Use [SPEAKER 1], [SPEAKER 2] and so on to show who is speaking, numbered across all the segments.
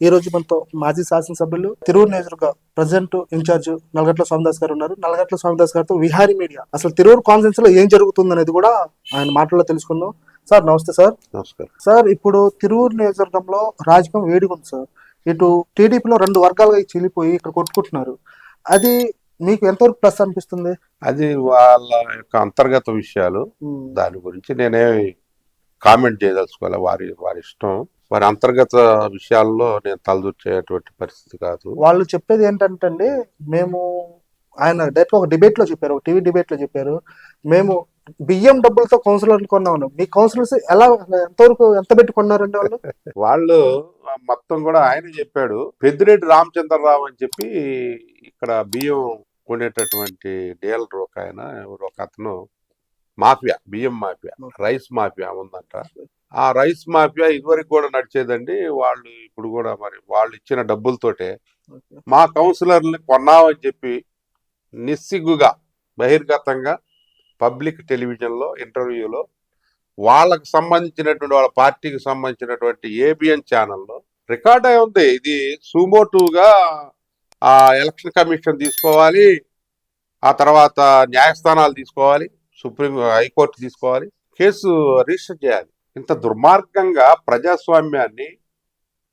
[SPEAKER 1] ఈ రోజు మనతో మాజీ శాసనసభ్యులు తిరువురు నియోజకవర్గ ప్రెసిడెంట్ ఇన్ఛార్జ్ నల్లగట్ల స్వామిదాస్ గారు ఉన్నారు. నల్లగట్ల స్వామిదాస్ గారితో విహారీ మీడియా అసలు తిరువురు కాన్ఫరెన్స్ లో ఏం జరుగుతుంది అనేది కూడా ఆయన మాటల్లో తెలుసుకుందాం. సార్ నమస్తే సార్.
[SPEAKER 2] నమస్కారం
[SPEAKER 1] సార్, ఇప్పుడు తిరువురు నియోజకవర్గంలో రాజకీయం వేడిగా ఉంది సార్. ఇటు టీడీపీలో 2 వర్గాలుగా చీలిపోయి ఇక్కడ కొట్టుకుంటున్నారు. అది మీకు ఎంతవరకు ప్లస్ అనిపిస్తుంది?
[SPEAKER 2] అది వాళ్ళ యొక్క అంతర్గత విషయాలు. దాని గురించి నేనేమి కామెంట్ చేయదలుచుకోవాలి. వారి వారి ఇష్టం. వారి అంతర్గత విషయాల్లో నేను తలదూర్చేటువంటి పరిస్థితి కాదు.
[SPEAKER 1] వాళ్ళు చెప్పేది ఏంటంటే అండి, మేము ఆయన డైరెక్ట్ ఒక డిబేట్ లో చెప్పారు, ఒక టీవీ డిబేట్ లో చెప్పారు, మేము బియ్యం డబ్బులతో కౌన్సిలర్లు కొన్నాము. మీ కౌన్సిలర్స్ ఎంతవరకు ఎంత పెట్టి కొన్నారండి వాళ్ళు?
[SPEAKER 2] వాళ్ళు మొత్తం కూడా ఆయన చెప్పాడు. పెద్దిరెడ్డి రామచంద్రరావు అని చెప్పి ఇక్కడ బియ్యం కొనేటటువంటి డీలర్ ఒక ఆయన, ఎవరు ఒక అతను మాఫియా, బియ్యం మాఫియా, రైస్ మాఫియా ఉందంట. ఆ రైస్ మాఫియా ఇదివరకు కూడా నడిచేదండి. వాళ్ళు ఇప్పుడు కూడా మరి వాళ్ళు ఇచ్చిన డబ్బులతోటే మా కౌన్సిలర్ని కొన్నామని చెప్పి నిస్సిగ్గుగా బహిర్గతంగా పబ్లిక్ టెలివిజన్లో ఇంటర్వ్యూలో వాళ్ళకు సంబంధించినటువంటి వాళ్ళ పార్టీకి సంబంధించినటువంటి ఏబిఎన్ ఛానల్లో రికార్డ్ అయి ఉంది. ఇది సుమోటుగా ఆ ఎలక్షన్ కమిషన్ తీసుకోవాలి, ఆ తర్వాత న్యాయస్థానాలు తీసుకోవాలి, సుప్రీం హైకోర్టు తీసుకోవాలి, కేసు రిజిస్టర్ చేయాలి. ఇంత దుర్మార్గంగా ప్రజాస్వామ్యాన్ని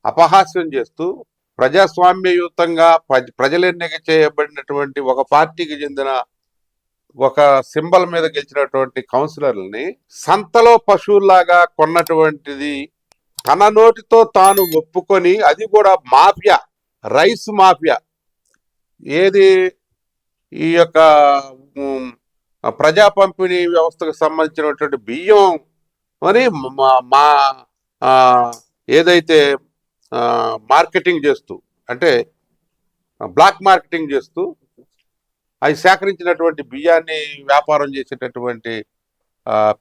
[SPEAKER 2] అపహాస్యం చేస్తూ ప్రజాస్వామ్యయుతంగా ప్రజలు ఎన్నిక చేయబడినటువంటి ఒక పార్టీకి చెందిన ఒక సింబల్ మీద గెలిచినటువంటి కౌన్సిలర్లని సంతలో పశువుల్లాగా కొన్నటువంటిది తన నోటితో తాను ఒప్పుకొని, అది కూడా మాఫియా, రైస్ మాఫియా. ఏది ఈ యొక్క ప్రజా పంపిణీ వ్యవస్థకు సంబంధించినటువంటి బియ్యం అని మా ఏదైతే మార్కెటింగ్ చేస్తూ, అంటే బ్లాక్ మార్కెటింగ్ చేస్తూ అవి సేకరించినటువంటి బియ్యాన్ని వ్యాపారం చేసేటటువంటి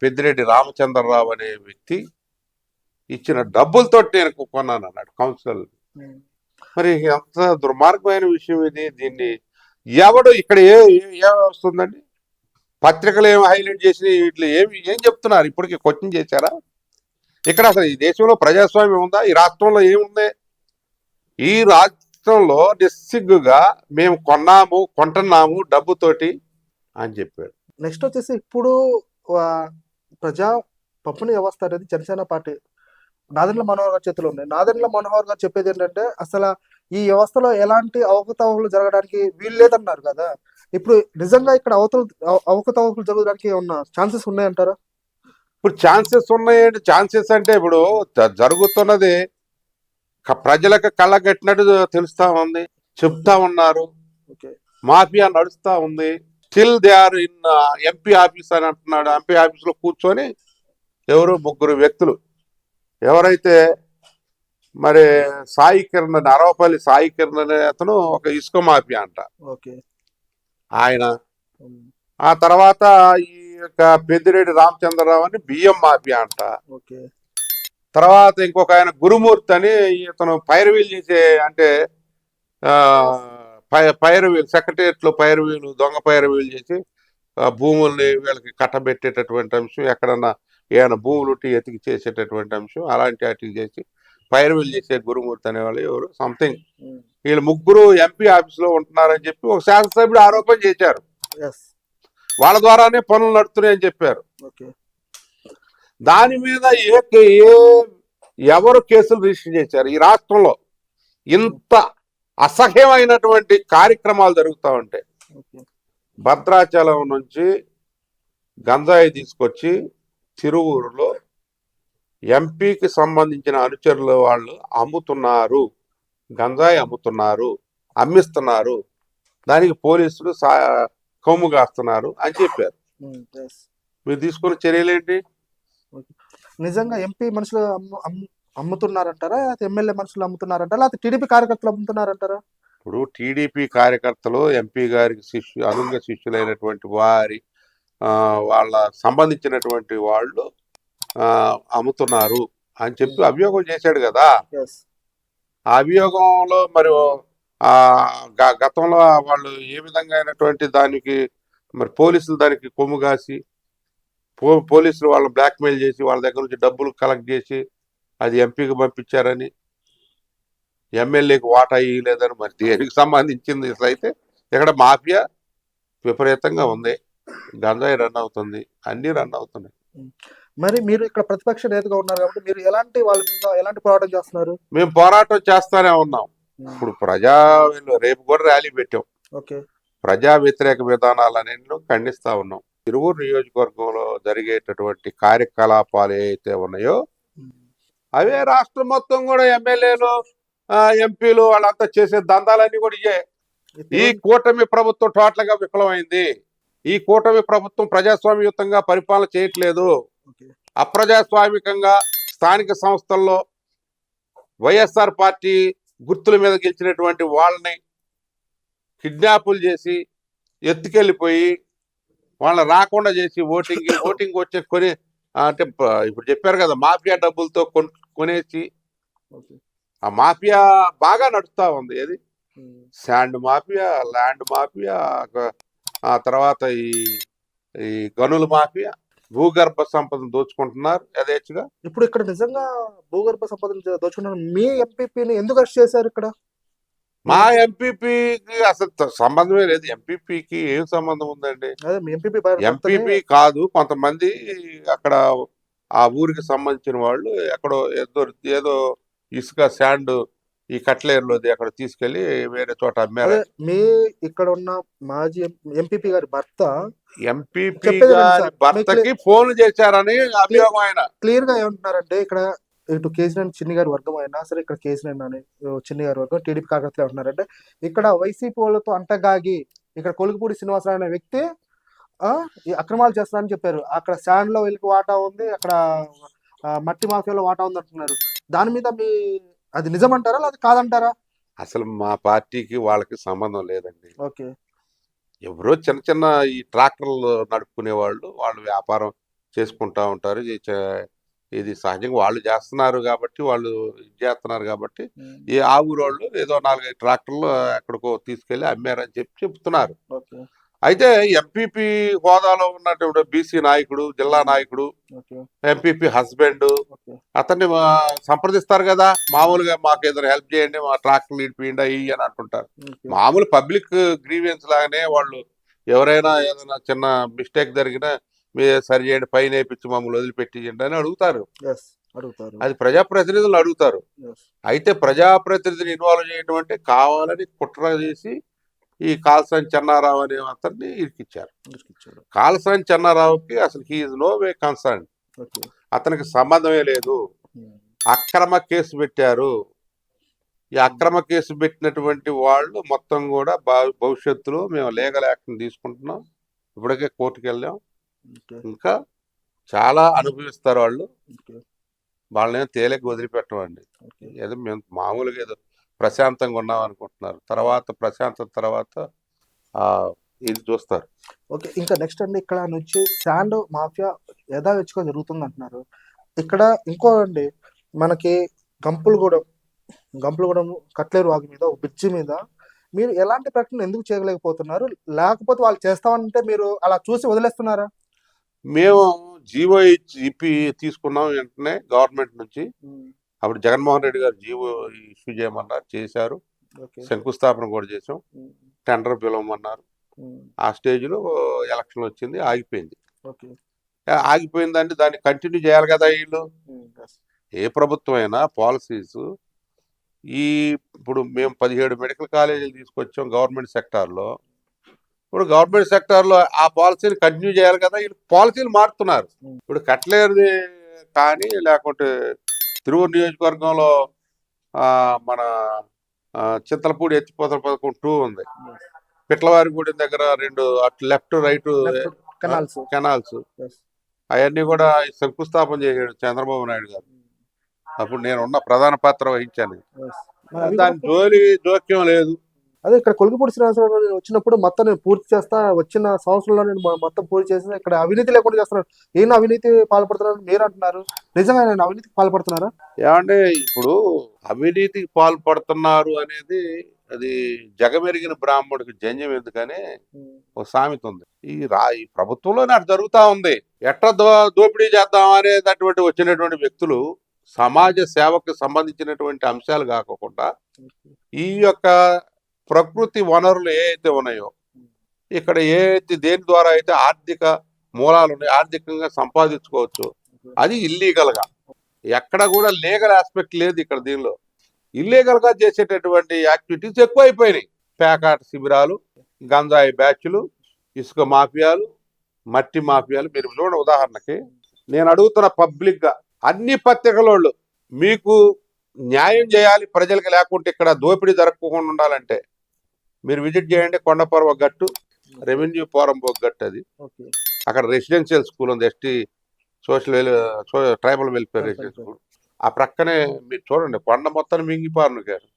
[SPEAKER 2] పెద్దిరెడ్డి రామచంద్రరావు అనే వ్యక్తి ఇచ్చిన డబ్బులతో నేను కొన్నాను అన్నాడు కౌన్సిలర్. మరి ఎంత దుర్మార్గమైన విషయం ఇది. దీన్ని ఎవడు ఇక్కడ ఏ వస్తుందండి? పత్రికలు ఏమి హైలైట్ చేసి వీటిలో ఏం చెప్తున్నారు? ఇప్పటికీ క్వశ్చన్ చేశారా? ఇక్కడ అసలు ఈ దేశంలో ప్రజాస్వామ్యం ఉందా? ఈ రాష్ట్రంలో ఏముంది? ఈ రాష్ట్రంలో నిస్సిగ్గుగా మేము కొంటున్నాము డబ్బుతోటి అని చెప్పాడు.
[SPEAKER 1] నెక్స్ట్ వచ్చేసి ఇప్పుడు ప్రజా పంపిణీ వ్యవస్థ అనేది జనసేన పార్టీ నాదెండ్ల మనోహర్ గారి చేతిలో ఉంది. నాదెండ్ల మనోహర్ గారు చెప్పేది ఏంటంటే, అసలు ఈ వ్యవస్థలో ఎలాంటి అవకతవకలు జరగడానికి వీలు లేదన్నారు కదా. ఇప్పుడు నిజంగా ఇక్కడ అవకతవకలు జరగడానికి ఉన్న ఛాన్సెస్ ఉన్నాయంటారా?
[SPEAKER 2] ఇప్పుడు ఛాన్సెస్ ఉన్నాయంటే, ఛాన్సెస్ అంటే ఇప్పుడు జరుగుతున్నది ప్రజలకు కళ్ళగట్టినట్టు తెలుస్తా ఉంది, చెప్తా ఉన్నారు. మాఫియా నడుస్తా ఉంది. Still they are in MP office అని అంటున్నాడు. ఎంపీ ఆఫీస్ లో కూర్చొని ఎవరు 3 వ్యక్తులు, ఎవరైతే మరి సాయి కిరణ్, అరవపల్లి సాయి కిరణ్ అనే అతను ఒక ఇసుక మాఫియా అంట ఆయన. ఆ తర్వాత ఈ యొక్క పెద్దిరెడ్డి రామచంద్రరావు అని బియ్యం మాఫియా అంట. తర్వాత ఇంకొక ఆయన గురుమూర్తి అని ఇతను పైరవీలు చేసే, అంటే పైరవీలు, సెక్రటరియట్ లో పైరవీలు, దొంగ పైరవీలు చేసి భూముల్ని వీళ్ళకి కట్టబెట్టేటటువంటి అంశం, ఎక్కడన్నా ఏమైనా భూములు ఉంటే ఎతికి చేసేటటువంటి అంశం, అలాంటి వాటికి చేసి పైరవీలు చేసే గురుమూర్తి అనేవాళ్ళు ఎవరు సంథింగ్. వీళ్ళు 3 ఎంపీ ఆఫీస్ లో ఉంటున్నారని చెప్పి ఒక శాసనసభ్యుడు ఆరోపణ చేశారు. వాళ్ళ ద్వారానే పనులు నడుతున్నాయని చెప్పారు. దాని మీద ఎవరు కేసులు రిజిస్టర్ చేశారు? ఈ రాష్ట్రంలో ఇంత అసహ్యమైనటువంటి కార్యక్రమాలు జరుగుతూ ఉంటాయి. భద్రాచలం నుంచి గంజాయి తీసుకొచ్చి తిరువూరులో ఎంపీకి సంబంధించిన అనుచరులు వాళ్ళు అమ్ముతున్నారు, గంజాయి అమ్ముతున్నారు, అమ్మిస్తున్నారు, దానికి పోలీసులు కొమ్ము కాస్తున్నారు అని చెప్పారు. మీరు తీసుకున్న చర్యలేంటి?
[SPEAKER 1] నిజంగా ఎంపీ మనుషులు అమ్ముతున్నారంటారా, ఎమ్మెల్యే మనుషులు అమ్ముతున్నారంటారా, లేకపోతే టీడీపీ కార్యకర్తలు అమ్ముతున్నారంటారా?
[SPEAKER 2] ఇప్పుడు టీడీపీ కార్యకర్తలు ఎంపీ గారికి అనుంగ శిష్యులైనటువంటి వారి వాళ్ళ సంబంధించినటువంటి వాళ్ళు అమ్ముతున్నారు అని చెప్పి అభియోగం చేశాడు కదా. ఆ అభియోగంలో మరి గతంలో వాళ్ళు ఏ విధంగా అయినటువంటి దానికి మరి పోలీసులు దానికి కొమ్ము కాసి, పోలీసులు వాళ్ళని బ్లాక్మెయిల్ చేసి వాళ్ళ దగ్గర నుంచి డబ్బులు కలెక్ట్ చేసి అది ఎంపీకి పంపించారని, ఎమ్మెల్యేకి వాటా ఇవ్వలేదని మరి దేనికి సంబంధించింది అసలు అయితే ఇక్కడ మాఫియా విపరీతంగా ఉంది. గంజాయి రన్ అవుతుంది, అన్ని రన్ అవుతున్నాయి.
[SPEAKER 1] మరి మీరు ఇక్కడ ప్రతిపక్ష నేతగా ఉన్నారు కాబట్టి మీరు ఎలాంటి వాళ్ళ మీద ఎలాంటి పోరాటం చేస్తున్నారు?
[SPEAKER 2] మేము పోరాటం చేస్తానే ఉన్నాం. ఇప్పుడు రేపు కూడా ర్యాలీ పెట్టాం.
[SPEAKER 1] ఓకే.
[SPEAKER 2] ప్రజా వ్యతిరేక విధానాలన్నింటినీ ఖండిస్తా ఉన్నాం. తిరువూరు నియోజకవర్గంలో జరిగేటటువంటి కార్యకలాపాలు ఏవైతే ఉన్నాయో అవే రాష్ట్రం మొత్తం కూడా ఎమ్మెల్యేలు, ఎంపీలు వాళ్ళంతా చేసే దందాలన్నీ కూడా ఇవే. ఈ కూటమి ప్రభుత్వం టోటల్ గా విఫలమైంది. ఈ కూటమి ప్రభుత్వం ప్రజాస్వామ్యయుతంగా పరిపాలన చేయట్లేదు. అప్రజాస్వామికంగా స్థానిక సంస్థల్లో వైఎస్ఆర్ పార్టీ గుర్తుల మీద గెలిచినటువంటి వాళ్ళని కిడ్నాపులు చేసి ఎత్తుకెళ్ళిపోయి వాళ్ళని రాకుండా చేసి ఓటింగ్ వచ్చే అంటే ఇప్పుడు చెప్పారు కదా, మాఫియా డబ్బులతో కొనేసి ఆ మాఫియా బాగా నడుస్తా ఉంది. ఏది శాండ్ మాఫియా, ల్యాండ్ మాఫియా, ఆ తర్వాత ఈ గనుల మాఫియా, భూగర్భ సంపదను దోచుకుంటున్నారు యథేచ్ఛగా.
[SPEAKER 1] ఇప్పుడు ఇక్కడ నిజంగా భూగర్భ సంపదను దోచుకుంటున్నారు. మీ ఎంపీపీని ఎందుకు అరెస్ట్ చేశారు ఇక్కడ?
[SPEAKER 2] మా ఎంపీపీకి అసలు సంబంధమే లేదు. ఎంపీపీకి ఏం సంబంధం ఉందండి? ఎంపీపీ కాదు, కొంతమంది అక్కడ ఆ ఊరికి సంబంధించిన వాళ్ళు ఎక్కడో ఏదో ఇసుక శాండ్ ఈ కట్లేరులోది అక్కడ తీసుకెళ్లి వేరే చోట అమ్మారు.
[SPEAKER 1] మీ ఇక్కడ ఉన్న మాజీ ఎంపీపీ గారి భర్త
[SPEAKER 2] ఎంపీపీ గారి భర్తకి ఫోన్ చేశారని అభియోగం. ఆయన
[SPEAKER 1] క్లియర్ గా ఏమంటున్నారంటే, ఇక్కడ ఇటు కేసీఆర్ చిన్ని గారి వర్గం అయినా సరే, ఇక్కడ కేసీఆర్ అని చిన్ని గారి వర్గం టీడీపీ కార్యకర్తలు ఏమంటున్నారంటే, ఇక్కడ వైసీపీ వాళ్ళతో అంటగాగి ఇక్కడ కొలుకుపూడి శ్రీనివాసరావు అనే వ్యక్తి ఈ అక్రమాలు చేస్తారని చెప్పారు. అక్కడ శాండ్ లో వీళ్ళకి వాటా ఉంది, అక్కడ మట్టి మాఫియాలో వాటా ఉంది అంటున్నారు. దాని మీద మీ అది నిజమంటారా లేదా కాదంటారా?
[SPEAKER 2] అసలు మా పార్టీకి వాళ్ళకి సంబంధం లేదండి.
[SPEAKER 1] ఓకే.
[SPEAKER 2] ఎవరో చిన్న చిన్న ఈ ట్రాక్టర్లు నడుపుకునే వాళ్ళు వ్యాపారం చేసుకుంటా ఉంటారు. ఇది సహజంగా వాళ్ళు చేస్తున్నారు కాబట్టి, వాళ్ళు చేస్తున్నారు కాబట్టి ఆ ఊరు వాళ్ళు ఏదో 4-5 ట్రాక్టర్లు ఎక్కడికో తీసుకెళ్లి అమ్మారని చెప్తున్నారు. అయితే ఎంపీపీ హోదాలో ఉన్నటువంటి బీసీ నాయకుడు, జిల్లా నాయకుడు, ఎంపీపీ హస్బెండ్ అతన్ని సంప్రదిస్తారు కదా. మామూలుగా మాకు ఏదైనా హెల్ప్ చేయండి, మా ట్రాక్టర్లు ఇడిపోయిండా ఇవి అని అంటుంటారు. మామూలు పబ్లిక్ గ్రీవియన్స్ లాగానే వాళ్ళు ఎవరైనా ఏదైనా చిన్న మిస్టేక్ జరిగినా మీరు సరి చేయండి, పైన వేయించి మమ్మల్ని వదిలిపెట్టించండి అని అడుగుతారు. అది ప్రజాప్రతినిధులు అడుగుతారు. అయితే ప్రజాప్రతినిధిని ఇన్వాల్వ్ చేయడం అంటే కావాలని కుట్ర చేసి ఈ కాల్సాని చెన్నారావు అనే అతన్ని ఇరికిచ్చారు. కాల్సాని చెన్నారావుకి అసలు హీఈస్ నో వే కన్సర్న్, అతనికి సంబంధమే లేదు. అక్రమ కేసు పెట్టారు. ఈ అక్రమ కేసు పెట్టినటువంటి వాళ్ళు మొత్తం కూడా భవిష్యత్తులో మేము లీగల్ యాక్షన్ తీసుకుంటున్నాం. ఇప్పటికే కోర్టుకు వెళ్ళాం, ఇంకా చాలా అనుభవిస్తారు వాళ్ళు. వాళ్ళని తేలిక వదిలిపెట్టమండి. ఏదో మేము మామూలుగా ఏదో ప్రశాంతంగా ఉన్నాం అనుకుంటున్నారు. ప్రశాంతత తర్వాత ఇది చూస్తారు.
[SPEAKER 1] ఓకే. ఇంకా నెక్స్ట్ అండి, ఇక్కడ నుంచి శాండ్ మాఫియా యథావిధిగా జరుగుతుంది అంటున్నారు. ఇక్కడ ఇంకో అండి, మనకి గంపులగూడెం కట్లేరు వాగు మీద బ్రిడ్జి మీద మీరు ఎలాంటి ప్రకటన ఎందుకు చేయలేకపోతున్నారు? లేకపోతే వాళ్ళు చేస్తామంటే మీరు అలా చూసి వదిలేస్తున్నారా?
[SPEAKER 2] మేము జీవో ఇప్పి తీసుకున్నాం వెంటనే గవర్నమెంట్ నుంచి. అప్పుడు జగన్మోహన్ రెడ్డి గారు జీవో ఇష్యూ చేయమన్నారు, చేశారు. శంకుస్థాపన కూడా చేసాం. టెండర్ పిలవమన్నారు. ఆ స్టేజ్లో ఎలక్షన్ వచ్చింది, ఆగిపోయింది. ఆగిపోయిందంటే దాన్ని కంటిన్యూ చేయాలి కదా వీళ్ళు. ఏ ప్రభుత్వం అయినా పాలసీస్ ఇప్పుడు మేము 17 మెడికల్ కాలేజీలు తీసుకొచ్చాం గవర్నమెంట్ సెక్టార్లో. ఇప్పుడు గవర్నమెంట్ సెక్టార్లో ఆ పాలసీని కంటిన్యూ చేయాలి కదా. వీళ్ళు పాలసీలు మారుతున్నారు. ఇప్పుడు కట్లేరుది కానీ, లేకుంటే తిరువూరు నియోజకవర్గంలో మన చింతలపూడి ఎత్తిపోతల పథకం 2 ఉంది. పిట్లవారిగూడెం దగ్గర 2 అటు లెఫ్ట్ రైట్ కెనాల్స్ అవన్నీ కూడా శంకుస్థాపన చేశాడు చంద్రబాబు నాయుడు గారు. అప్పుడు నేను ఉన్న ప్రధాన పాత్ర వహించాను. దాని జోక్యం లేదు.
[SPEAKER 1] అదే ఇక్కడ కొలుకుపూడి శ్రీనివాసరావు వచ్చినప్పుడు మొత్తం నేను పూర్తి చేస్తా, వచ్చిన సంవత్సరంలో నేను మొత్తం పూర్తి చేసి ఇక్కడ అవినీతి లేకుండా చేస్తున్నాను. ఏం అవినీతి పాల్పడుతున్నారని మీరు అంటున్నారు. నిజంగా నేను అవినీతికి పాల్పడుతున్నారా?
[SPEAKER 2] ఏమంటే ఇప్పుడు అవినీతికి పాల్పడుతున్నారు అనేది అది జగమెరిగిన బ్రాహ్మణుడికి జంజం ఎందుకని ఒక సామెత ఉంది. ఈ ప్రభుత్వంలోనే అటు జరుగుతా ఉంది. ఎట్లా దోపిడీ చేద్దాం అనేటటువంటి వచ్చినటువంటి వ్యక్తులు సమాజ సేవకు సంబంధించినటువంటి అంశాలు కాకుండా ఈ యొక్క ప్రకృతి వనరులు ఏవైతే ఉన్నాయో ఇక్కడ ఏదైతే దేని ద్వారా అయితే ఆర్థిక మూలాలు ఉన్నాయి, ఆర్థికంగా సంపాదించుకోవచ్చు, అది ఇల్లీగల్ గా. ఎక్కడ కూడా లీగల్ ఆస్పెక్ట్ లేదు ఇక్కడ. దీనిలో ఇల్లీగల్ గా చేసేటటువంటి యాక్టివిటీస్ ఎక్కువైపోయినాయి. పేకాట శిబిరాలు, గంజాయి బ్యాచ్లు, ఇసుక మాఫియాలు, మట్టి మాఫియాలు. మీరు చూడండి, ఉదాహరణకి నేను అడుగుతున్న పబ్లిక్ గా అన్ని పత్రికలోళ్ళు మీకు న్యాయం చేయాలి ప్రజలకి, లేకుంటే ఇక్కడ దోపిడీ జరగకుండా ఉండాలంటే మీరు విజిట్ చేయండి కొండపర్వ గట్టు, రెవెన్యూ పోరంబోక్ గట్టు. అది అక్కడ రెసిడెన్షియల్ స్కూల్ ఉంది, ST tribal welfare residential school. ఆ ప్రక్కనే మీరు చూడండి, కొండ మొత్తం మింగిపారును గారు.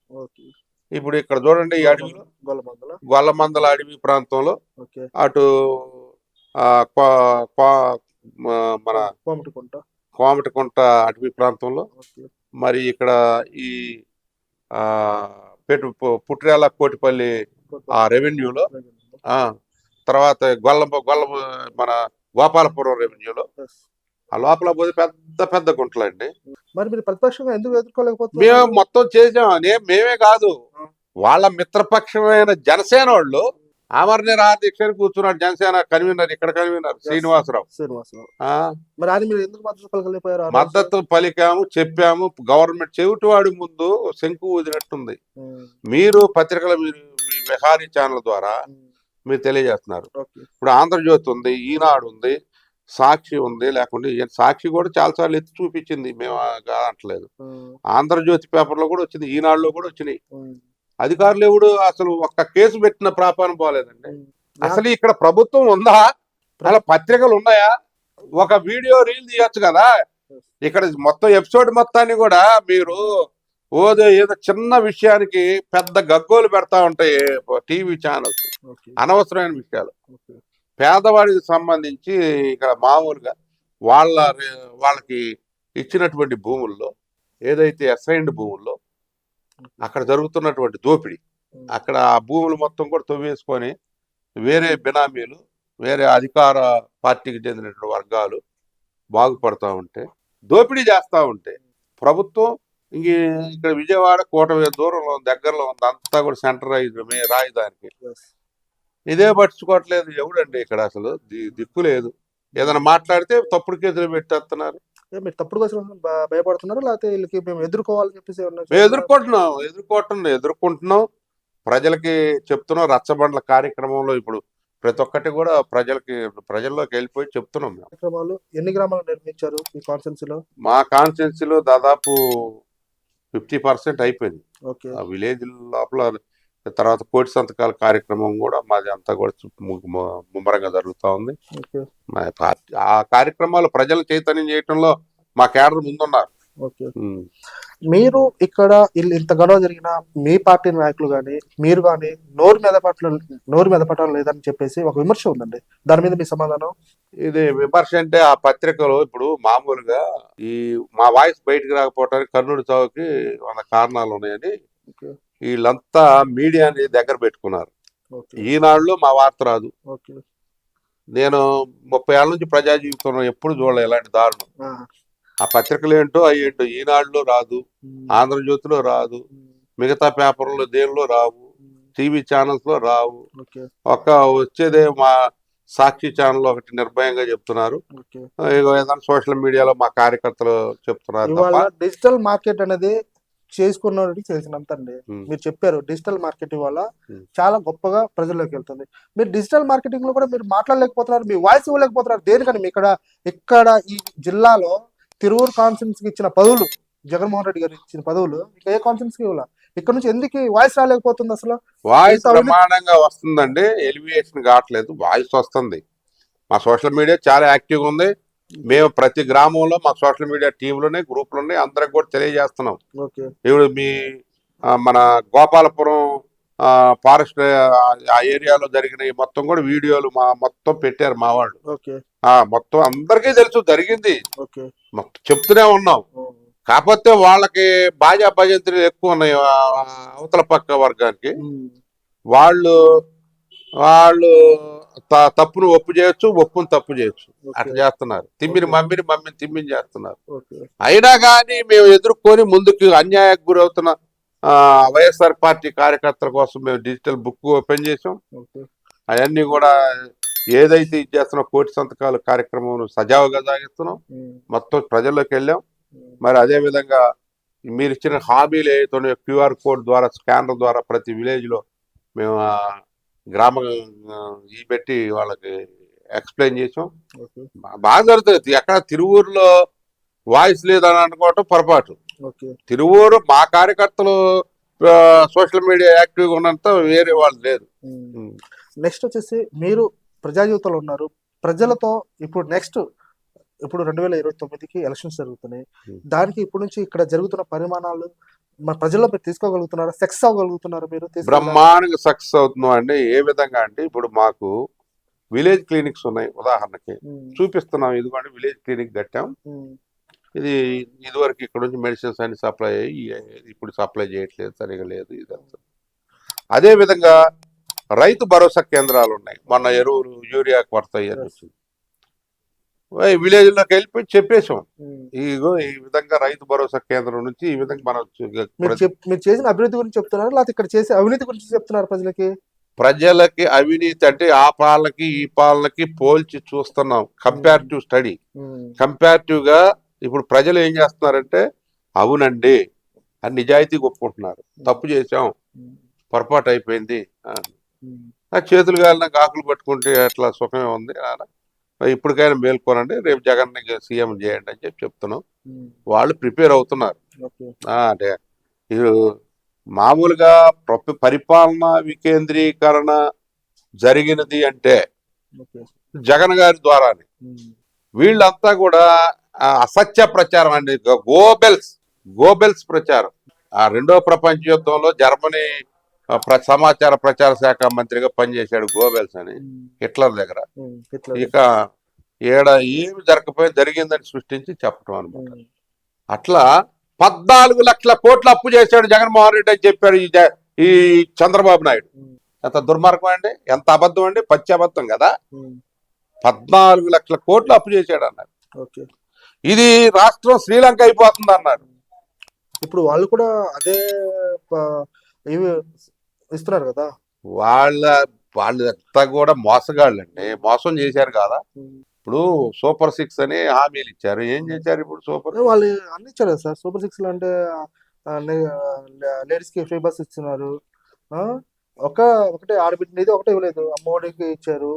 [SPEAKER 2] ఇప్పుడు ఇక్కడ చూడండి, ఈ అడవిలో గొల్లమందల అడవి ప్రాంతంలో, అటు మన కోమటికుంట అటవీ ప్రాంతంలో, మరి ఇక్కడ ఈ పుట్టిరాల కోటిపల్లి ఆ రెవెన్యూలో, తర్వాత మన గోపాలపురం రెవెన్యూలో, ఆ లోపల పోతే పెద్ద పెద్ద గుంటలండి.
[SPEAKER 1] మరి మీరు ప్రతిపక్షంగా ఎందుకు ఎదుర్కోలేకపోతున్నారు?
[SPEAKER 2] మేము మొత్తం చేసాం. మేమే కాదు, వాళ్ళ మిత్రపక్షమైన జనసేన వాళ్ళు అమర నిరాదీక్షని కూర్చున్నాడు. జనసేన కన్వీనర్, ఇక్కడ కన్వీనర్ శ్రీనివాసరావు.
[SPEAKER 1] మరి అది మీరు ఎందుకు మద్దతు పలకలేకపోయారు?
[SPEAKER 2] మద్దతు పలికాము, చెప్పాము. గవర్నమెంట్ చెవిటివాడి ముందు శంకు ఊదినట్టుంది. మీరు పత్రికల మీ విహారీ ఛానల్ ద్వారా మీరు తెలియజేస్తున్నారు. ఇప్పుడు ఆంధ్రజ్యోతి ఉంది, ఈనాడు ఉంది, సాక్షి ఉంది. లేకుంటే సాక్షి కూడా చాలాసార్లు ఎత్తి చూపించింది, మేము కాదట్లేదు. ఆంధ్రజ్యోతి పేపర్లో కూడా వచ్చింది, ఈనాడులో కూడా వచ్చినాయి. అధికారులు ఎవడు అసలు ఒక్క కేసు పెట్టిన ప్రాపానం పోలేదండి. అసలు ఇక్కడ ప్రభుత్వం ఉందా? అలా పత్రికలు ఉన్నాయా? ఒక వీడియో రీల్ తీయచ్చు కదా. ఇక్కడ మొత్తం ఎపిసోడ్ మొత్తాన్ని కూడా మీరు ఏదో చిన్న విషయానికి పెద్ద గగ్గోలు పెడతా ఉంటాయి టీవీ ఛానల్స్, అనవసరమైన విషయాలు. పేదవాడికి సంబంధించి ఇక్కడ మామూలుగా వాళ్ళకి ఇచ్చినటువంటి భూముల్లో, ఏదైతే అసైన్డ్ భూముల్లో అక్కడ జరుగుతున్నటువంటి దోపిడీ, అక్కడ ఆ భూములు మొత్తం కూడా తవ్వేసుకొని వేరే బినామీలు, వేరే అధికార పార్టీకి చెందినటువంటి వర్గాలు బాగుపడతా ఉంటే, దోపిడీ చేస్తూ ఉంటే, ప్రభుత్వం ఇక్కడ విజయవాడ కోట దూరంలో దగ్గరలో ఉంది, అంతా కూడా సెంట్రలైజ్ రాజధానికి. ఇదే పట్టించుకోవట్లేదు ఎవడండి ఇక్కడ. అసలు దిక్కు లేదు. ఏదైనా మాట్లాడితే తప్పుడు కేసులు పెట్టేస్తున్నారు.
[SPEAKER 1] మీరు తప్పుడు కేసులు భయపడుతున్నారు, లేకపోతే వీళ్ళకి మేము ఎదుర్కోవాలని చెప్పేసి
[SPEAKER 2] ఎదుర్కొంటున్నాం. ప్రజలకి చెప్తున్నాం. రచ్చబండ్ల కార్యక్రమంలో ఇప్పుడు ప్రతి ఒక్కటి కూడా ప్రజల్లోకి వెళ్ళిపోయి చెప్తున్నాం.
[SPEAKER 1] కార్యక్రమాలు ఎన్ని గ్రామాలు నిర్మించారు ఈ కాన్స్టిట్యున్సీలో?
[SPEAKER 2] మా కాన్స్టిట్యున్సీలో దాదాపు 50% అయిపోయింది. ఆ విలేజ్ లోపల. తర్వాత కోటి సంతకాల కార్యక్రమం కూడా మాది అంతా కూడా ముమ్మరంగా జరుగుతూ ఉంది. ఆ కార్యక్రమాలు ప్రజలు చైతన్యం చేయటంలో మా కేడర్ ముందున్నారు.
[SPEAKER 1] మీరు ఇక్కడ ఇంత గొడవ జరిగిన మీ పార్టీ నాయకులు కానీ మీరు కానీ నోరు మెదపటం లేదని చెప్పేసి ఒక విమర్శ ఉందండి. దాని మీద మీ సమాధానం?
[SPEAKER 2] ఇది విమర్శ అంటే ఆ పత్రికలు ఇప్పుడు మామూలుగా మా వాయిస్ బయటకు రాకపోవటానికి కర్నూలు చావుకి 100 కారణాలు ఉన్నాయని వీళ్ళంతా మీడియాని దగ్గర పెట్టుకున్నారు. ఈనాడులో మా వార్త రాదు. నేను 30 ఏళ్ళ నుంచి ప్రజా జీవితంలో ఎప్పుడు చూడలే ఇలాంటి దారుణం. ఆ పత్రికలు ఏంటో అయ్యేంటో ఈనాడులో రాదు, ఆంధ్రజ్యోతిలో రాదు, మిగతా పేపర్లో దేనిలో రావు, టీవీ ఛానల్స్ లో రావు. వచ్చేదే మా సాక్షి ఛానల్ ఒకటి నిర్భయంగా చెప్తున్నారు. ఏదైనా సోషల్ మీడియాలో మా కార్యకర్తలు చెప్తున్నారు.
[SPEAKER 1] డిజిటల్ మార్కెట్ అనేది చేసుకున్నది తెలిసినంత అండి. మీరు చెప్పారు డిజిటల్ మార్కెటింగ్ వల్ల చాలా గొప్పగా ప్రజల్లోకి వెళ్తుంది. మీరు డిజిటల్ మార్కెటింగ్ లో కూడా మీరు మాట్లాడలేకపోతున్నారు, మీ వాయిస్ ఇవ్వలేకపోతున్నారు. దేనికని ఇక్కడ ఈ జిల్లాలో తిరువూరు కాన్స్టిట్యున్సీకి ఇచ్చిన పదవులు, జగన్మోహన్ రెడ్డి గారు ఇచ్చిన పదవులు ఇక ఏ కాన్స్టిట్యున్సీకి ఇవ్వాలి? ఇక్కడ నుంచి ఎందుకు వాయిస్ రాలేకపోతుంది? అసలు
[SPEAKER 2] వాయిస్ ప్రమాణంగా వస్తుందండి, ఎలివేషన్ కావట్లేదు, వాయిస్ వస్తుంది. మా సోషల్ మీడియా చాలా యాక్టివ్గా ఉంది. మేము ప్రతి గ్రామంలో మా సోషల్ మీడియా టీంలోనే గ్రూపులోనే అందరికి కూడా తెలియజేస్తున్నాం. ఇప్పుడు మన గోపాలపురం ఫారెస్ట్ ఆ ఏరియాలో జరిగిన మొత్తం కూడా వీడియోలు మొత్తం పెట్టారు మా వాళ్ళు. మొత్తం అందరికీ తెలుసు జరిగింది, మొత్తం చెప్తూనే ఉన్నాం. కాకపోతే వాళ్ళకి బాజా భజంత్రులు ఎక్కువ ఉన్నాయి అవతల పక్క వర్గానికి. వాళ్ళు తప్పును ఒప్పు చేయొచ్చు, ఒప్పును తప్పు చేయొచ్చు, అట్లా చేస్తున్నారు. మమ్మిని తిమ్మిని చేస్తున్నారు. అయినా కానీ మేము ఎదుర్కొని ముందుకు అన్యాయకు గురవుతున్న వైఎస్ఆర్ పార్టీ కార్యకర్తల కోసం మేము డిజిటల్ బుక్ ఓపెన్ చేసాం.
[SPEAKER 1] ఓకే.
[SPEAKER 2] అవన్నీ కూడా ఏదైతే ఇది చేస్తున్నాం కోటి సంతకాల కార్యక్రమం సజావుగా సాగిస్తున్నాం. మొత్తం ప్రజల్లోకి వెళ్ళాం. మరి అదే విధంగా మీరు ఇచ్చిన హామీలు ఏదైతే క్యూఆర్ కోడ్ ద్వారా స్కానర్ ద్వారా ప్రతి విలేజ్ లో మేము గ్రామ ఈ పెట్టి వాళ్ళకి ఎక్స్ప్లెయిన్ చేసాం.
[SPEAKER 1] ఓకే.
[SPEAKER 2] బాగా జరుగుతుంది. ఎక్కడ తిరువూరులో వాయిస్ లేదని అనుకోవటం పొరపాటు.
[SPEAKER 1] ఓకే.
[SPEAKER 2] తిరువూరు మా కార్యకర్తలు సోషల్ మీడియా యాక్టివ్గా ఉన్నంత వేరే వాళ్ళు లేదు.
[SPEAKER 1] నెక్స్ట్ వచ్చేసి మీరు ప్రజా జీవితంలో ఉన్నారు. ప్రజలతో ఇప్పుడు నెక్స్ట్ ఇప్పుడు 2029కి ఎలక్షన్స్ జరుగుతున్నాయి. దానికి ఇప్పుడు నుంచి ఇక్కడ జరుగుతున్న పరిమాణాలు మన ప్రజల్లో మీరు తీసుకోగలుగుతున్నారా? సక్సెస్ అవ్వగలుగుతున్నారా? మీరు
[SPEAKER 2] బ్రహ్మాండంగా సక్సెస్ అవుతున్నాం అండి. ఏ విధంగా అంటే ఇప్పుడు మాకు విలేజ్ క్లినిక్స్ ఉన్నాయి. ఉదాహరణకి చూపిస్తున్నాం. ఇదిగోండి విలేజ్ క్లినిక్ కట్టాం. ఇది ఇదివరకు ఇక్కడ నుంచి మెడిసిన్స్ అన్ని సప్లై అయ్యి ఇప్పుడు సప్లై చేయట్లేదు, సరిగా లేదు. ఇదంతా అదే విధంగా రైతు భరోసా కేంద్రాలు ఉన్నాయి. మొన్న ఎరువులు యూరియా కొరత అయ్యని వచ్చింది. విలేజ్ లోకి వెళ్ళిపోయి చెప్పేసాం. ఇగో ఈ విధంగా రైతు భరోసా కేంద్రం నుంచి ఈ విధంగా మనం
[SPEAKER 1] మీరు చేసిన అభివృద్ధి గురించి చెప్తున్నారు, లేకపోతే ఇక్కడ చేసే అవినీతి గురించి చెప్తున్నారు ప్రజలకి?
[SPEAKER 2] ప్రజలకి అవినీతి అంటే ఆ పాలనకి ఈ పాలనకి పోల్చి చూస్తున్నాం. Comparative study. కంపారిటివ్ గా ఇప్పుడు ప్రజలు ఏం చేస్తున్నారంటే అవునండి అని నిజాయితీగా ఒప్పుకుంటున్నారు. తప్పు చేసాం, పొరపాటు అయిపోయింది, చేతులు కాలిన ఆకులు పట్టుకుంటే అట్లా సుఖమే ఉంది, ఇప్పటికైనా మేల్కోనండి, రేపు జగన్ సీఎం చేయండి అని చెప్పి చెప్తున్నాం. వాళ్ళు ప్రిపేర్ అవుతున్నారు. అంటే ఇది మామూలుగా పరిపాలన వికేంద్రీకరణ జరిగినది అంటే జగన్ గారి ద్వారానే. వీళ్ళంతా కూడా అసత్య ప్రచారం అండి. గోబెల్స్ ప్రచారం. ఆ రెండో ప్రపంచ యుద్ధంలో జర్మనీ సమాచార ప్రచార శాఖ మంత్రిగా పనిచేశాడు గోబెల్స్ అని హిట్లర్ దగ్గర. ఇక ఏడ ఏమి జరిగిందని సృష్టించి చెప్పటం అనమాట. అట్లా 14 లక్షల కోట్ల అప్పు చేశాడు జగన్మోహన్ రెడ్డి అని చెప్పాడు ఈ చంద్రబాబు నాయుడు. ఎంత దుర్మార్గం అండి, ఎంత అబద్ధం అండి, పచ్చి అబద్ధం కదా. 14 లక్షల కోట్లు అప్పు చేశాడు అన్నారు. ఇది రాష్ట్రం శ్రీలంక అయిపోతుంది అన్నారు.
[SPEAKER 1] ఇప్పుడు వాళ్ళు కూడా అదే ఇస్తున్నారు కదా.
[SPEAKER 2] వాళ్ళంతా కూడా మోసగాళ్ళండి, మోసం చేశారు కదా. ఇప్పుడు సూపర్ 6 అని హామీలు ఇచ్చారు. ఏం చేశారు ఇప్పుడు?
[SPEAKER 1] వాళ్ళు అన్ని ఇచ్చారు కదా సార్. సూపర్ 6 అంటే లేడీస్ కి ఫ్రీ బస్ ఇస్తున్నారు. ఒకటే ఆడబిడ్డ ఇది ఒకటే ఇవ్వలేదు. అమ్మఒడికి ఇచ్చారు.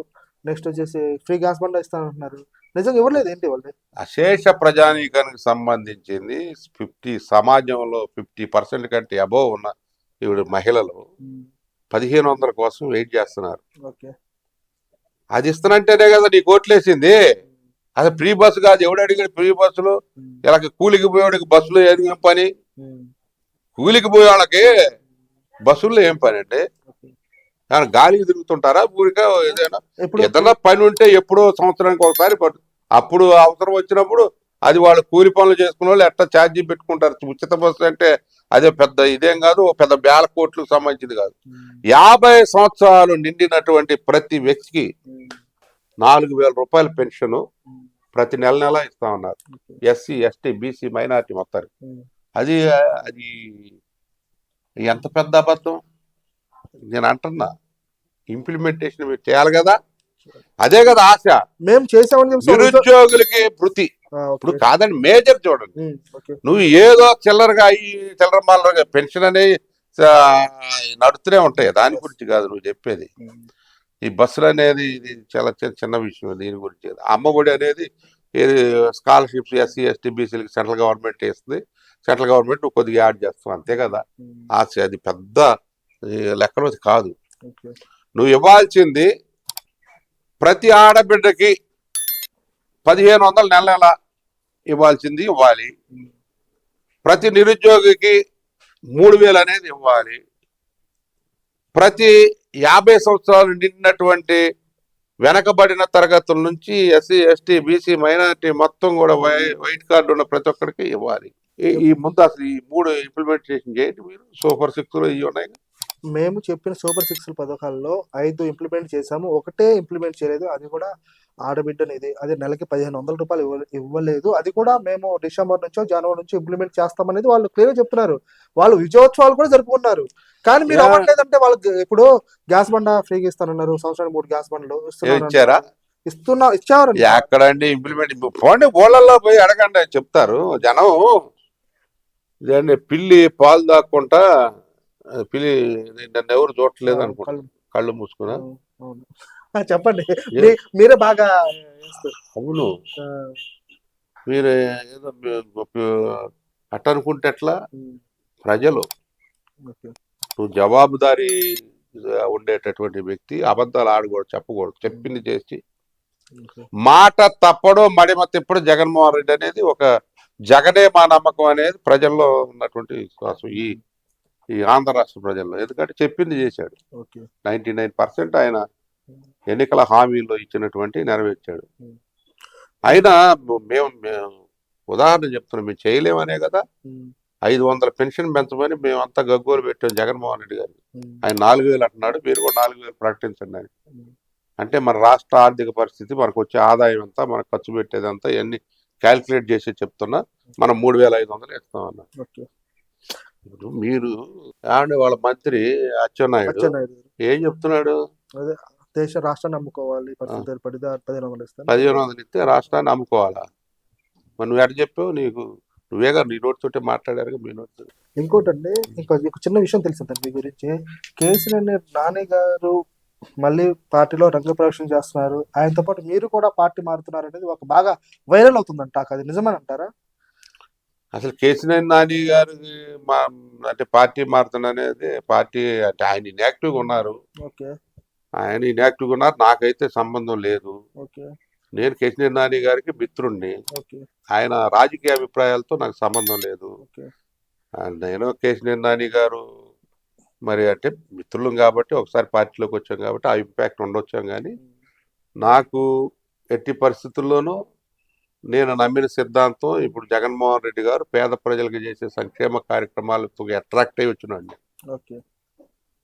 [SPEAKER 1] నెక్స్ట్ వచ్చేసి ఫ్రీ గ్యాస్ బండ ఇస్తానంటున్నారు. నిజంగా ఇవ్వలేదు ఏంటి వాళ్ళు?
[SPEAKER 2] అశేష ప్రజానీకానికి సంబంధించింది 50 సమాజంలో 50% కంటే అబోవ్ ఉన్న ఇప్పుడు మహిళలు 1500 కోసం వెయిట్ చేస్తున్నారు. అది ఇస్తానంటేనే కదా నీకు ఓట్లేసింది. అది ఫ్రీ బస్సు కాదు. ఎవడు అడిగాడు ఫ్రీ బస్సులు? ఇలా కూలికి పోయేవాడికి బస్సులో ఏం పని? కూలికి పోయే వాళ్ళకి బస్సుల్లో ఏం పని అంటే కానీ గాలికి తిరుగుతుంటారా? ఊరిక ఏదైనా పని ఉంటే ఎప్పుడో సంవత్సరానికి ఒకసారి అప్పుడు అవసరం వచ్చినప్పుడు అది వాళ్ళు కూలి పనులు చేసుకున్న వాళ్ళు ఎట్లా ఛార్జీ పెట్టుకుంటారు. ఉచిత బస్సు అంటే అదే పెద్ద ఇదేం కాదు, పెద్ద వేల కోట్లకు సంబంధించింది కాదు. 50 సంవత్సరాలు నిండినటువంటి ప్రతి వ్యక్తికి 4000 రూపాయల పెన్షన్ ప్రతి నెల ఇస్తా ఉన్నారు. ఎస్సీ, ఎస్టీ, బీసీ, మైనార్టీ మొత్తానికి. అది ఎంత పెద్ద అబద్ధం. నేను అంటున్నా ఇంప్లిమెంటేషన్ మీరు చేయాలి కదా. అదే కదా ఆశ.
[SPEAKER 1] మేము చేసామని
[SPEAKER 2] నిరుద్యోగులకి వృత్తి. ఇప్పుడు కాదండి, మేజర్ చూడండి. నువ్వు ఏదో చిల్లరగా చిల్లర మాలగా పెన్షన్ అనేది నడుస్తూనే ఉంటాయి. దాని గురించి కాదు నువ్వు చెప్పేది. ఈ బస్సులు అనేది ఇది చాలా చిన్న విషయం. దీని గురించి అమ్మఒడి అనేది స్కాలర్షిప్స్ ఎస్సీ, ఎస్టీ, బీసీలకి సెంట్రల్ గవర్నమెంట్ ఇస్తుంది. సెంట్రల్ గవర్నమెంట్ నువ్వు కొద్దిగా యాడ్ చేస్తావు అంతే కదా. అది పెద్ద లెక్కలో కాదు. నువ్వు ఇవ్వాల్సింది ప్రతి ఆడబిడ్డకి 1500 నెల ఇవ్వాల్సింది ఇవ్వాలి. ప్రతి నిరుద్యోగికి 3000 అనేది ఇవ్వాలి. ప్రతి 50 సంవత్సరాలు నిండినటువంటి వెనకబడిన తరగతుల నుంచి ఎస్సీ, ఎస్టీ, బీసీ, మైనారిటీ మొత్తం కూడా వైట్ కార్డు ఉన్న ప్రతి ఒక్కరికి ఇవ్వాలి. ఈ ముందు అసలు ఈ 3 ఇంప్లిమెంటేషన్ చేయండి మీరు. సూపర్ 6లో ఇవి ఉన్నాయి.
[SPEAKER 1] మేము చెప్పిన సూపర్ 6 పథకాల్లో 5 ఇంప్లిమెంట్ చేశాము. ఒకటే ఇంప్లిమెంట్ చేయలేదు. అది కూడా ఆడబిడ్డనిది. అది నెలకి 1500 రూపాయలు ఇవ్వలేదు. అది కూడా మేము డిసెంబర్ నుంచో, జనవరి నుంచో ఇంప్లిమెంట్ చేస్తామనేది వాళ్ళు క్లియర్‌గా చెప్తున్నారు. వాళ్ళు విజయోత్సవాలు కూడా జరుపుకున్నారు. కానీ మీరు
[SPEAKER 2] యా.
[SPEAKER 1] అవ్వట్లేదంటే వాళ్ళకి ఇప్పుడు గ్యాస్ బండ ఫ్రీగా ఇస్తానన్నారు. సంవత్సరానికి 3 గ్యాస్ బండ్లు
[SPEAKER 2] ఇచ్చారా?
[SPEAKER 1] ఇచ్చారండి.
[SPEAKER 2] ఎక్కడండి ఇంప్లిమెంట్? పోండి ఊళ్ళల్లో పోయి అడగండి, చెప్తారు జనం. ఇదండి పిల్లి పాలు దాక్కుంటా పిల్లి నన్ను ఎవరు చూడట్లేదు అనుకుంటా, కళ్ళు మూసుకున్నా.
[SPEAKER 1] అవును. చెప్పండి.
[SPEAKER 2] ఏ?
[SPEAKER 1] మీరే బాగా చేస్తారు.
[SPEAKER 2] అవును,
[SPEAKER 1] ఆ,
[SPEAKER 2] మీరు ఏదో అట్ట అనుకుంటే ఎట్లా? ప్రజలు,
[SPEAKER 1] ఓకే.
[SPEAKER 2] నువ్వు జవాబుదారీ ఉండేటటువంటి వ్యక్తి అబద్ధాలు ఆడకూడదు, చెప్పకూడదు. చెప్పింది చేసి
[SPEAKER 1] ఓకే.
[SPEAKER 2] మాట తప్పడు మడిమ తిప్పడు జగన్మోహన్ రెడ్డి అనేది ఒక జగనే మా నమ్మకం అనేది ప్రజల్లో ఉన్నటువంటి విశ్వాసం, ఈ ఆంధ్ర రాష్ట్ర ప్రజల్లో. ఎందుకంటే చెప్పింది చేశాడు.
[SPEAKER 1] ఓకే.
[SPEAKER 2] 99% ఆయన ఎన్నికల హామీల్లో ఇచ్చినటువంటి నెరవేర్చాడు.
[SPEAKER 1] ఉమ్.
[SPEAKER 2] అయినా మేము ఉదాహరణ చెప్తున్నాం, మేము చేయలేమనే కదా.
[SPEAKER 1] ఉమ్.
[SPEAKER 2] 500 పెన్షన్ పెంచమని మేమంతా గగ్గోలు పెట్టాం జగన్మోహన్ రెడ్డి గారు.
[SPEAKER 1] ఉమ్.
[SPEAKER 2] ఆయన 4000 అంటున్నాడు, మీరు కూడా 4000 ప్రకటించండి అని.
[SPEAKER 1] ఉమ్.
[SPEAKER 2] అంటే మన రాష్ట్ర ఆర్థిక పరిస్థితి, మనకు వచ్చే ఆదాయం ఎంత, మనకు ఖర్చు పెట్టేదంతా ఇవన్నీ క్యాల్కులేట్ చేసి చెప్తున్నా. మనం 3500 ఇస్తామన్నా.
[SPEAKER 1] ఓకే.
[SPEAKER 2] ఇప్పుడు మీరు ఏమంటే వాళ్ళ మంత్రి అచ్చెన్నాయుడు
[SPEAKER 1] అచ్చెన్నాయుడు గారు.
[SPEAKER 2] ఏం చెప్తున్నాడు?
[SPEAKER 1] అదే దేశ రాష్ట్రాన్ని అమ్ముకోవాలి. పరిస్థితి ఏర్పడి 1500 ఇస్తాను.
[SPEAKER 2] 1500 ఇస్తే రాష్ట్రాన్ని అమ్ముకోవాలా? మరి నువ్వు ఎట్ట చెప్పావు? నువ్వేగా నీ నోటితోటే మాట్లాడారు, మీ నోటితో.
[SPEAKER 1] ఇంకోటండి, ఇంకో చిన్న విషయం తెలిసిందండి మీ గురించి. కేసీఆర్ నాని గారు మళ్ళీ పార్టీలో రంగప్రవేశం చేస్తున్నారు. ఆయనతో పాటు మీరు కూడా పార్టీ మారుతున్నారు అనేది ఒక బాగా వైరల్ అవుతుందంట. అది నిజమేనంటారా?
[SPEAKER 2] అసలు కేసీఆర్ నాని గారు అంటే పార్టీ మారుతున్నది, పార్టీ అంటే ఆయన ఇన్యాక్టివ్గా ఉన్నారు.
[SPEAKER 1] ఓకే.
[SPEAKER 2] ఆయన ఇన్యాక్టివ్గా ఉన్నారు, నాకైతే సంబంధం లేదు.
[SPEAKER 1] ఓకే.
[SPEAKER 2] నేను కేసీఆర్ నాని గారికి మిత్రుణ్ణి.
[SPEAKER 1] ఓకే.
[SPEAKER 2] ఆయన రాజకీయ అభిప్రాయాలతో నాకు సంబంధం లేదు.
[SPEAKER 1] ఓకే.
[SPEAKER 2] నేను కేసీఆర్ నాని గారు మరి అంటే మిత్రులం కాబట్టి ఒకసారి పార్టీలోకి వచ్చాం కాబట్టి ఆ ఇంపాక్ట్ ఉండొచ్చాం. కానీ నాకు ఎట్టి పరిస్థితుల్లోనూ నేను నమ్మిన సిద్ధాంతం, ఇప్పుడు జగన్మోహన్ రెడ్డి గారు పేద ప్రజలకు చేసే సంక్షేమ కార్యక్రమాలతో అట్రాక్ట్ అయ్యి వచ్చినండి.
[SPEAKER 1] ఓకే.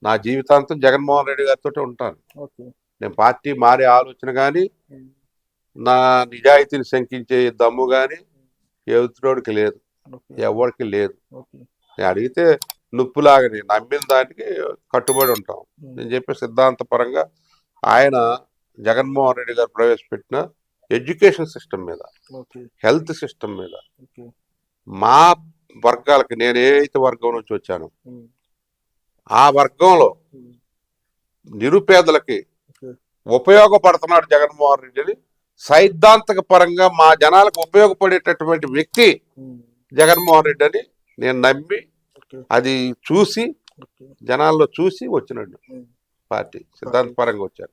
[SPEAKER 2] నా జీవితాంతం జగన్మోహన్ రెడ్డి గారితో ఉంటాను.
[SPEAKER 1] ఓకే.
[SPEAKER 2] నేను పార్టీ మారే ఆలోచన కానీ, నా నిజాయితీని శంకించే దమ్ము కానీ ఎదుటికి లేదు, ఎవరికి లేదు. నేను అడిగితే నుప్పులాగా నేను నమ్మిన దానికి కట్టుబడి ఉంటాం. నేను చెప్పే సిద్ధాంత పరంగా ఆయన జగన్మోహన్ రెడ్డి గారు ప్రవేశపెట్టిన ఎడ్యుకేషన్ సిస్టమ్ మీద, హెల్త్ సిస్టమ్ మీద, మా వర్గాలకి, నేను ఏదైతే వర్గం నుంచి వచ్చానో ఆ వర్గంలో నిరుపేదలకి ఉపయోగపడుతున్నాడు జగన్మోహన్ రెడ్డిని. సైద్ధాంతిక పరంగా మా జనాలకు ఉపయోగపడేటటువంటి వ్యక్తి జగన్మోహన్ రెడ్డి అని నేను నమ్మి, అది చూసి జనాల్లో చూసి వచ్చినాడు. పార్టీ సిద్ధాంతపరంగా వచ్చారు.